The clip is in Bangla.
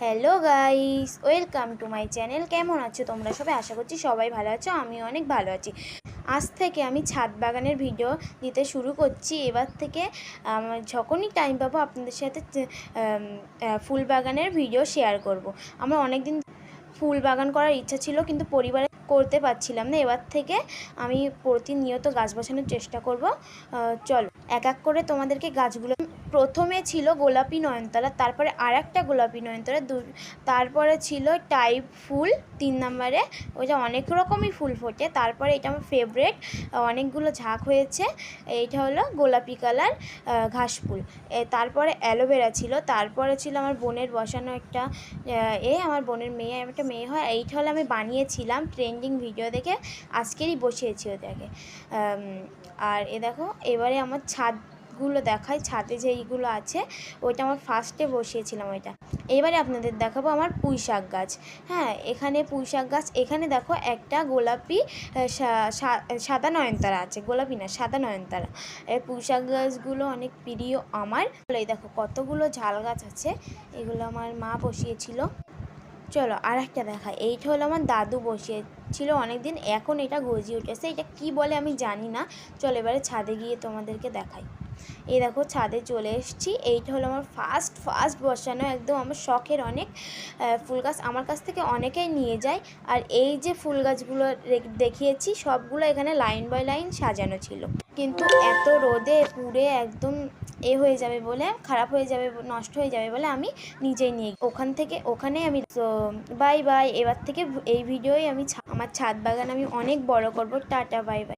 Hello guys, welcome to my channel. কেমন আছো তোমরা সবাই? আশা করছি সবাই ভালো আছো, আমি অনেক ভালো আছি। আজ থেকে আমি ছাদ বাগানের ভিডিও দিতে শুরু করছি। এবার থেকে যখনই টাইম পাবো আপনাদের সাথে ফুল বাগানের ভিডিও শেয়ার করব। আমার অনেক দিন ফুল বাগান করার ইচ্ছা ছিল, কিন্তু পরিবারে করতে পারছিলাম না। এবার থেকে আমি প্রতিনিয়ত গাছ বসানোর চেষ্টা করব। চলো এক এক করে তোমাদেরকে গাছগুলো। প্রথমে ছিল গোলাপি নয়নতারা, তারপরে আর একটা গোলাপি নয়নতারা, তারপরে ছিল টাইপ ফুল 3 নম্বরে, ওইটা অনেক রকমই ফুল ফোটে। তারপরে এটা আমার ফেভারেট, অনেকগুলো ঝাঁক হয়েছে, এইটা হলো গোলাপি কালার ঘাস ফুল। তারপরে অ্যালোভেরা ছিল, তারপরে ছিল আমার বোনের বসানো একটা আমার বোনের একটা মেয়ে হয়, এইটা হলো আমি বানিয়েছিলাম ট্রেন্ডিং ভিডিও দেখে, আজকেরই বসিয়েছি ওটাকে। আর দেখো এবারে আমার ছাদগুলো দেখাই, ছাদে যেইগুলো আছে ওইটা আমার ফার্স্টে বসিয়েছিলাম ওইটা। এবারে আপনাদের দেখাবো আমার পুঁই শাক গাছ। হ্যাঁ, এখানে পুঁই শাক গাছ, এখানে দেখো একটা গোলাপি সাদা নয়নতারা আছে, গোলাপি না সাদা নয়নতারা। এই পুঁই শাক গাছগুলো অনেক প্রিয় আমার। এই দেখো কতগুলো ঝাল গাছ আছে, এগুলো আমার মা বসিয়েছিল। চলো আর একটা দেখাই, এইটা হলো আমার দাদু বসিয়েছিল অনেকদিন, এখন এটা গজিয়ে উঠেছে, এটা কি বলে আমি জানি না। চলো এবারে ছাদে গিয়ে তোমাদেরকে দেখাই। এই দেখো ছাদে চলে এসেছি। এইটা হলো আমার ফার্স্ট বসানো, একদম আমার শখের অনেক ফুল গাছ, আমার কাছ থেকে অনেকেই নিয়ে যায়। আর এই যে ফুল গাছগুলো দেখিয়েছি সবগুলো এখানে লাইন বাই লাইন সাজানো ছিল, কিন্তু এত রোদে পুড়ে একদম হয়ে যাবে বলে, খারাপ হয়ে যাবে, নষ্ট হয়ে যাবে বলে আমি নিজেই নিয়ে ওখানে আমি। তো বাই বাই, এবার থেকে এই ভিডিওই আমি আমার ছাদ বাগান আমি অনেক বড় করব। Tata, bye bye.